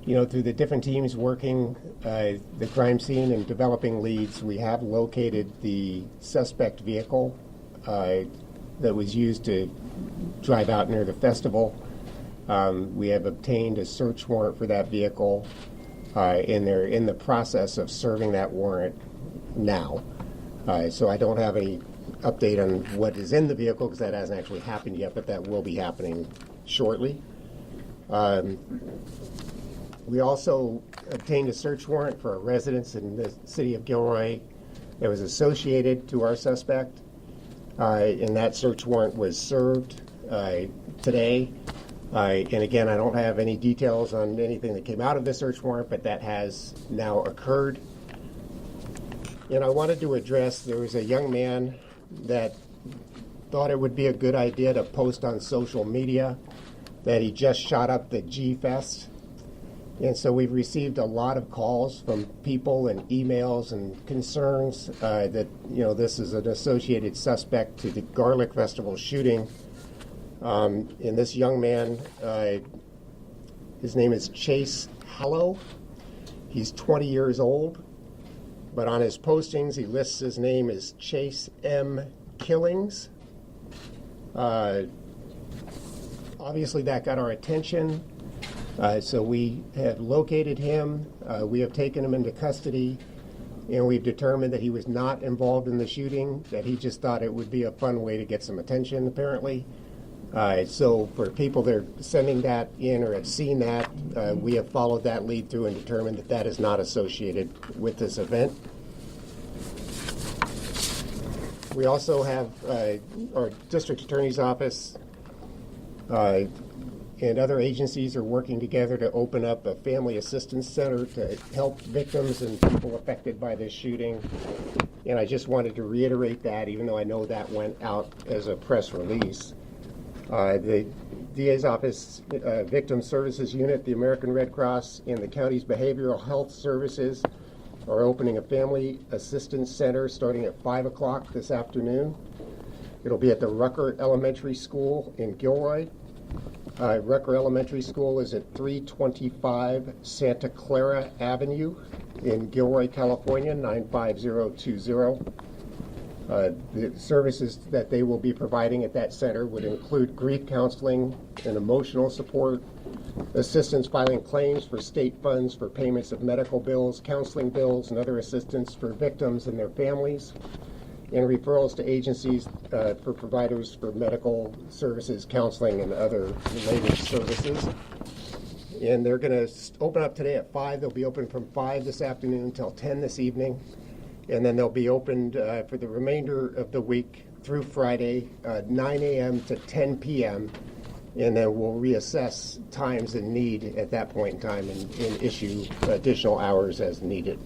through the different teams working the crime scene and developing leads, we have located the suspect vehicle that was used to drive out near the festival. We have obtained a search warrant for that vehicle, and they're in the process of serving that warrant now. So I don't have any update on what is in the vehicle because that hasn't actually happened yet, but that will be happening shortly. We also obtained a search warrant for a residence in the city of Gilroy that was associated to our suspect, and that search warrant was served today. And again, I don't have any details on anything that came out of the search warrant, but that has now occurred. And I wanted to address, there was a young man that thought it would be a good idea to post on social media that he just shot up the G-Fest. And so we've received a lot of calls from people and emails and concerns that, this is an associated suspect to the Garlic Festival shooting. And this young man, his name is Chase Hallow. He's 20 years old, but on his postings, he lists his name as Chase M. Killings. Obviously, that got our attention. So we have located him, we have taken him into custody, and we've determined that he was not involved in the shooting, that he just thought it would be a fun way to get some attention, apparently. So for people that are sending that in or have seen that, we have followed that lead through and determined that that is not associated with this event. We also have our district attorney's office and other agencies are working together to open up a family assistance center to help victims and people affected by this shooting. And I just wanted to reiterate that, even though I know that went out as a press release. The DA's office, Victim Services Unit, the American Red Cross, and the county's behavioral health services are opening a family assistance center starting at 5 o'clock this afternoon. It'll be at the Rucker Elementary School in Gilroy. Rucker Elementary School is at 325 Santa Clara Avenue in Gilroy, California, 95020. The services that they will be providing at that center would include grief counseling and emotional support, assistance filing claims for state funds for payments of medical bills, counseling bills, and other assistance for victims and their families, and referrals to agencies for providers for medical services, counseling, and other related services. And they're going to open up today at 5. They'll be open from 5 this afternoon until 10 this evening. And then they'll be opened for the remainder of the week through Friday, 9 a.m. to 10 p.m. And then we'll reassess times in need at that point in time and issue additional hours as needed.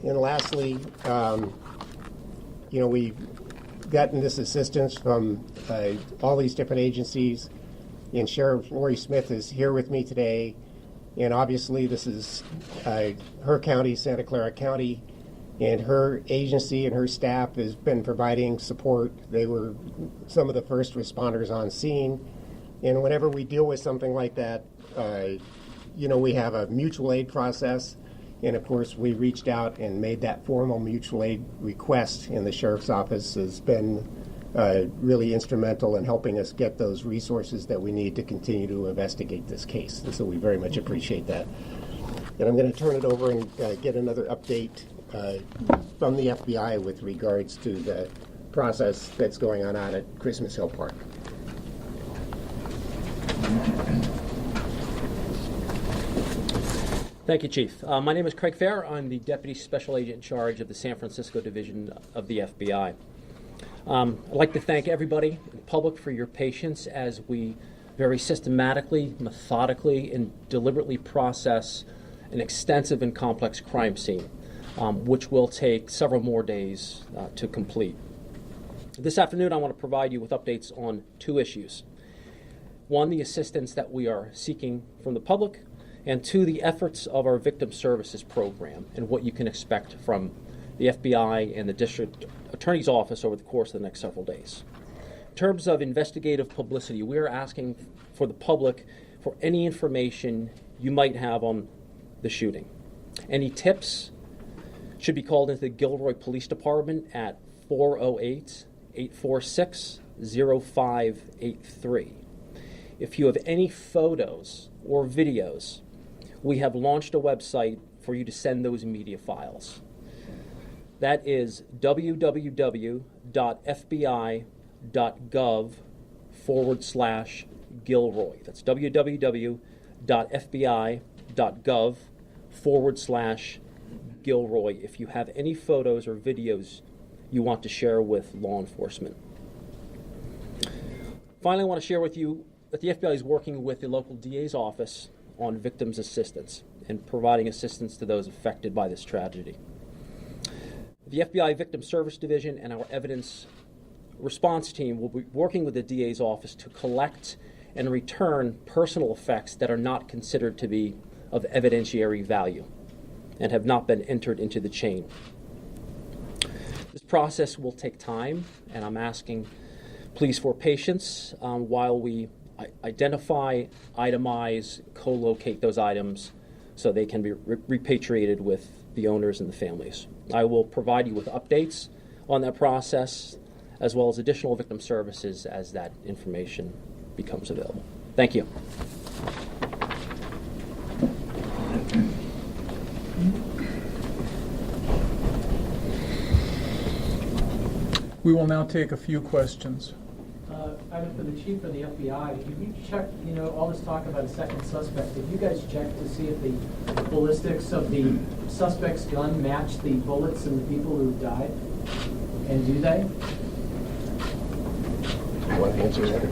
And lastly, we've gotten this assistance from all these different agencies, and Sheriff Lori Smith is here with me today. And obviously, this is her county, Santa Clara County, and her agency and her staff has been providing support. They were some of the first responders on scene. And whenever we deal with something like that, we have a mutual aid process. And of course, we reached out and made that formal mutual aid request, and the sheriff's office has been really instrumental in helping us get those resources that we need to continue to investigate this case. And so we very much appreciate that. And I'm going to turn it over and get another update from the FBI with regards to the process that's going on out at Christmas Hill Park. Thank you, Chief. My name is Craig Fair. I'm the Deputy Special Agent in charge of the San Francisco Division of the FBI. I'd like to thank everybody in the public for your patience as we very systematically, methodically, and deliberately process an extensive and complex crime scene, which will take several more days to complete. This afternoon, I want to provide you with updates on two issues. One, the assistance that we are seeking from the public, and two, the efforts of our Victim Services Program and what you can expect from the FBI and the District Attorney's Office over the course of the next several days. In terms of investigative publicity, we are asking for the public for any information you might have on the shooting. Any tips should be called into the Gilroy Police Department at 408-846-0583. If you have any photos or videos, we have launched a website for you to send those media files. That is www.fbi.gov/Gilroy. That's www.fbi.gov/Gilroy if you have any photos or videos you want to share with law enforcement. Finally, I want to share with you that the FBI is working with the local DA's office on victims' assistance and providing assistance to those affected by this tragedy. The FBI Victim Service Division and our evidence response team will be working with the DA's office to collect and return personal effects that are not considered to be of evidentiary value and have not been entered into the chain. This process will take time, and I'm asking please for patience while we identify, itemize, co-locate those items so they can be repatriated with the owners and the families. I will provide you with updates on that process as well as additional victim services as that information becomes available. Thank you. We will now take a few questions. Item for the chief of the FBI. Have you checked, all this talk about a second suspect, have you guys checked to see if the ballistics of the suspect's gun match the bullets and the people who died? And do they? You want to answer that?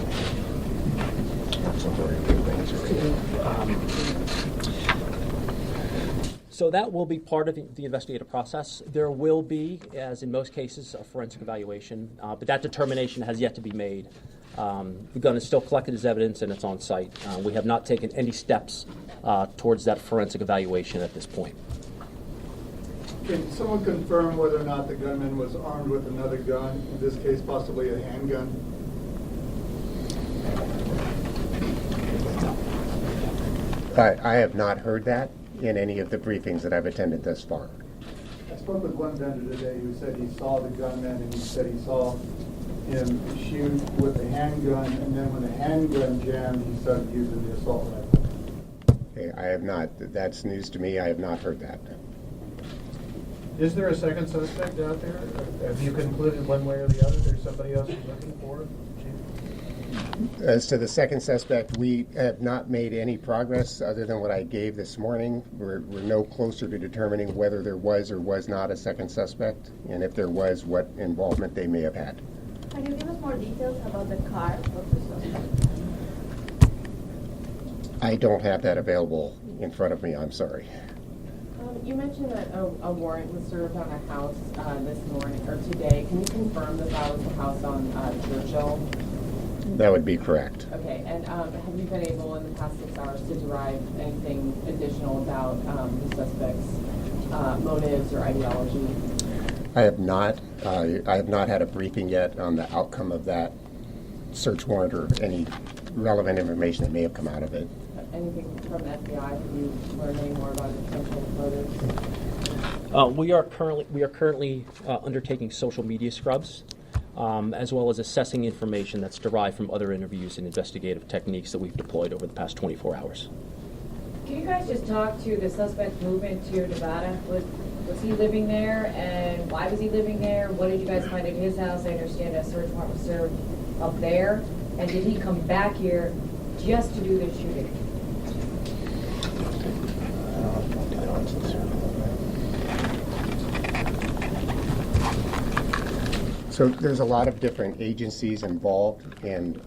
So that will be part of the investigative process. There will be, as in most cases, a forensic evaluation, but that determination has yet to be made. The gun is still collected as evidence and it's on site. We have not taken any steps towards that forensic evaluation at this point. Can someone confirm whether or not the gunman was armed with another gun, in this case possibly a handgun? I have not heard that in any of the briefings that I've attended thus far. I spoke with one vendor today who said he saw the gunman and he said he saw him shoot with a handgun, and then when the handgun jammed, he started using the assault rifle. Okay, I have not. That's news to me. I have not heard that. Is there a second suspect out there? Have you concluded one way or the other there's somebody else you're looking for? As to the second suspect, we have not made any progress other than what I gave this morning. We're no closer to determining whether there was or was not a second suspect, and if there was, what involvement they may have had. Can you give us more details about the car of the suspect? I don't have that available in front of me. I'm sorry. You mentioned that a warrant was served on a house this morning or today. Can you confirm that that was the house on Churchill? That would be correct. Okay, and have you been able in the past 6 hours to derive anything additional about the suspect's motives or ideology? I have not. I have not had a briefing yet on the outcome of that search warrant or any relevant information that may have come out of it. Anything from the FBI? Have you learned any more about the potential motives? We are currently undertaking social media scrubs, as well as assessing information that's derived from other interviews and investigative techniques that we've deployed over the past 24 hours. Can you guys just talk to the suspect's movement to Nevada? Was he living there, and why was he living there? What did you guys find at his house? I understand a search warrant was served up there. And did he come back here just to do this shooting? So there's a lot of different agencies involved, and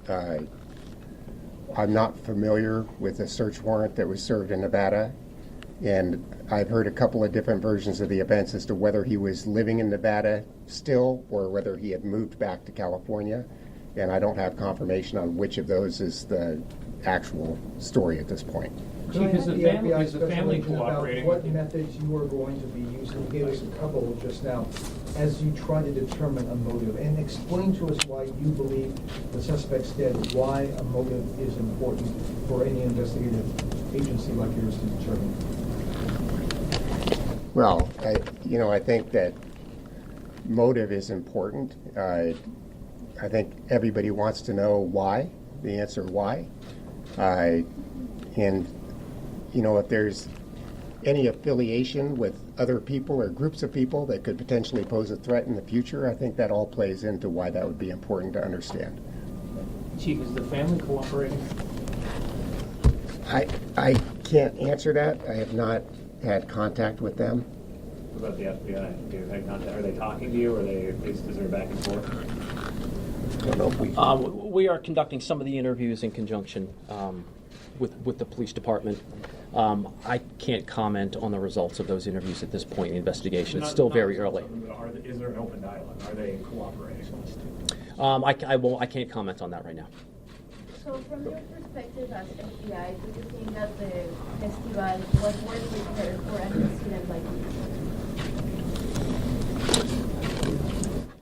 I'm not familiar with the search warrant that was served in Nevada. And I've heard a couple of different versions of the events as to whether he was living in Nevada still or whether he had moved back to California. And I don't have confirmation on which of those is the actual story at this point. Chief, is the family cooperating what methods you are going to be using? You gave us a couple just now. as you try to determine a motive, and explain to us why you believe the suspect's dead, why a motive is important for any investigative agency like yours to determine. Well, I think that motive is important. I think everybody wants to know why, the answer why. And, if there's any affiliation with other people or groups of people that could potentially pose a threat in the future, I think that all plays into why that would be important to understand. Chief, is the family cooperating? I can't answer that. I have not had contact with them. What about the FBI? Do you have contact? Are they talking to you, or is there back and forth? I don't know if we... We are conducting some of the interviews in conjunction with the police department. I can't comment on the results of those interviews at this point in the investigation. It's still very early. Is there an open dialogue? Are they cooperating? I can't comment on that right now. So from your perspective as FBI, do you think that the festival was well prepared for an incident like this?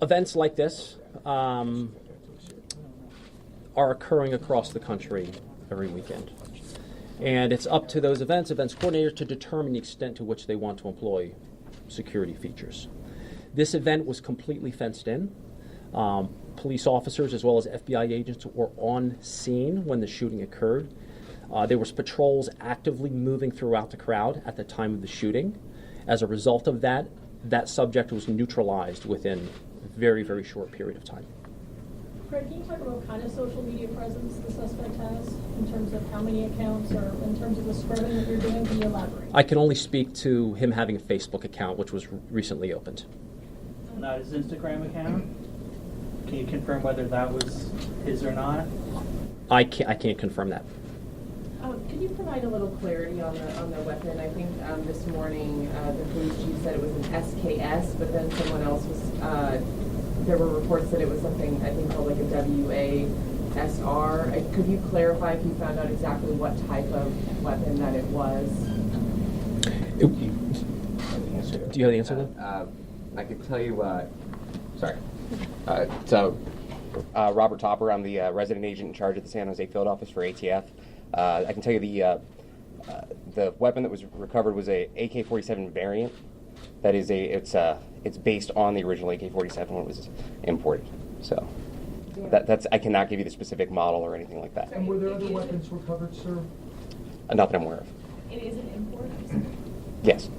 Events like this are occurring across the country every weekend. And it's up to those events coordinators to determine the extent to which they want to employ security features. This event was completely fenced in. Police officers as well as FBI agents were on scene when the shooting occurred. There was patrols actively moving throughout the crowd at the time of the shooting. As a result of that, that subject was neutralized within a very, very short period of time. Fred, can you talk about what kind of social media presence the suspect has in terms of how many accounts or in terms of the spreading that you're doing? Can you elaborate? I can only speak to him having a Facebook account, which was recently opened. Not his Instagram account? Can you confirm whether that was his or not? I can't confirm that. Could you provide a little clarity on the weapon? I think this morning the police chief said it was an SKS, but then someone else was. There were reports that it was something I think called like a WASR. Could you clarify if you found out exactly what type of weapon that it was? Do you have the answer to that? I can tell you. Sorry. Robert Topper. I'm the resident agent in charge of the San Jose field office for ATF. I can tell you the weapon that was recovered was a AK-47 variant. That is it's based on the original AK-47 when it was imported. So that's I cannot give you the specific model or anything like that. And were there other weapons recovered, sir? Not that I'm aware of. It is an import? Yes.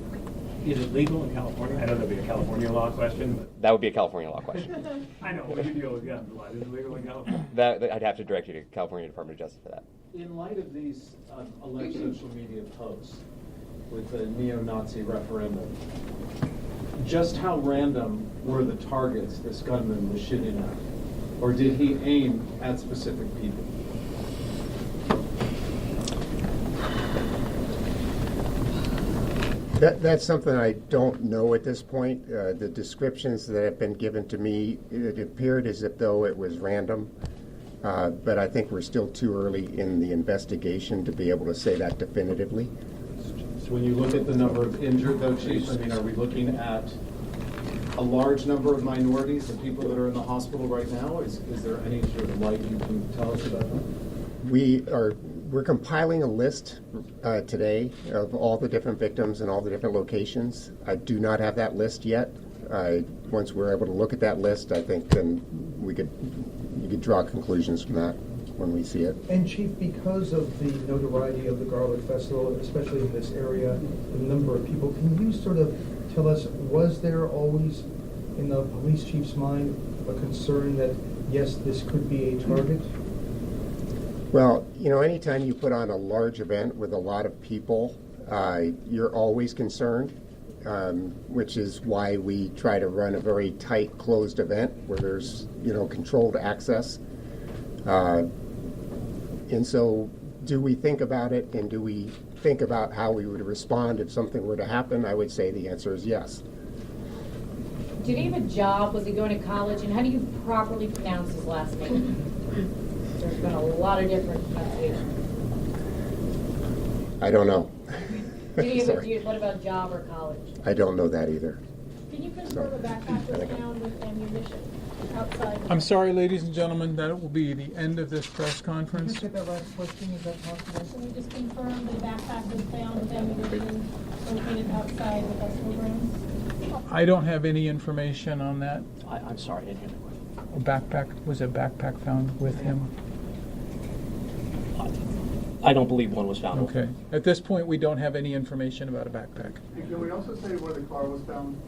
Is it legal in California? I know that'd be a California law question, but That would be a California law question. I know when you deal with guns a lot. Is it legal in California? That I'd have to direct you to California Department of Justice for that. In light of these alleged social media posts with the neo-Nazi referendum, just how random were the targets this gunman was shooting at? Or did he aim at specific people? That's something I don't know at this point. The descriptions that have been given to me, it appeared as if though it was random. But I think we're still too early in the investigation to be able to say that definitively. So when you look at the number of injured, though, Chief, I mean, are we looking at a large number of minorities, the people that are in the hospital right now? Is there any sort of light you can tell us about that? We're compiling a list today of all the different victims and all the different locations. I do not have that list yet. Once we're able to look at that list, I think then you could draw conclusions from that when we see it. And Chief, because of the notoriety of the Garlic Festival, especially in this area, the number of people, can you sort of tell us, was there always in the police chief's mind a concern that, yes, this could be a target? Well, anytime you put on a large event with a lot of people, you're always concerned, which is why we try to run a very tight, closed event where there's, controlled access. And so do we think about it, and do we think about how we would respond if something were to happen? I would say the answer is yes. Did he have a job? Was he going to college? And how do you properly pronounce his last name? There's been a lot of different pronunciations. I don't know. What about job or college? I don't know that either. Can you confirm a backpack was found with ammunition outside? I'm sorry, ladies and gentlemen, that will be the end of this press conference. Can you get that last question, is that possible? Can we just confirm that a backpack was found with ammunition located outside the festival grounds? I don't have any information on that. I'm sorry, I didn't hear the question. A backpack, was a backpack found with him? I don't believe one was found. Okay. At this point, we don't have any information about a backpack. And can we also say where the car was found?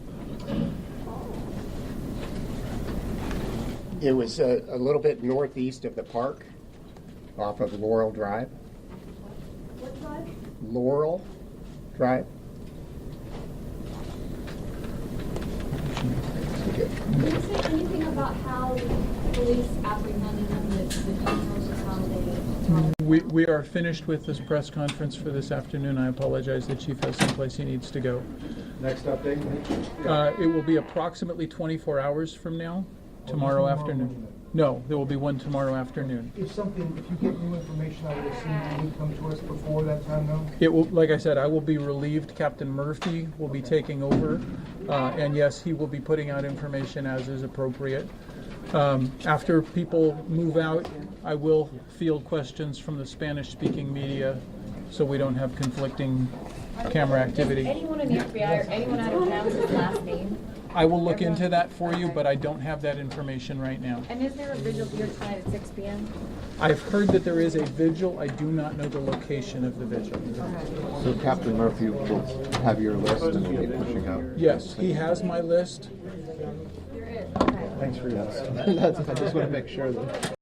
It was a little bit northeast of the park, off of Laurel Drive. What drive? Laurel Drive. Can you say anything about how the police apprehended them, the details of how they? We are finished with this press conference for this afternoon. I apologize, the chief has someplace he needs to go. Next update? It will be approximately 24 hours from now, tomorrow afternoon. No, there will be one tomorrow afternoon. If you get new information, I would assume you would come to us before that time, though? It will, like I said, I will be relieved. Captain Murphy will be taking over. And yes, he will be putting out information as is appropriate. After people move out, I will field questions from the Spanish-speaking media so we don't have conflicting camera activity. Anyone in the FBI or anyone out of town his last name? I will look into that for you, but I don't have that information right now. And is there a vigil here tonight at 6 p.m.? I've heard that there is a vigil. I do not know the location of the vigil. So Captain Murphy will have your list and will be pushing out. Yes, he has my list. There is, okay. Thanks for your I just want to make sure that.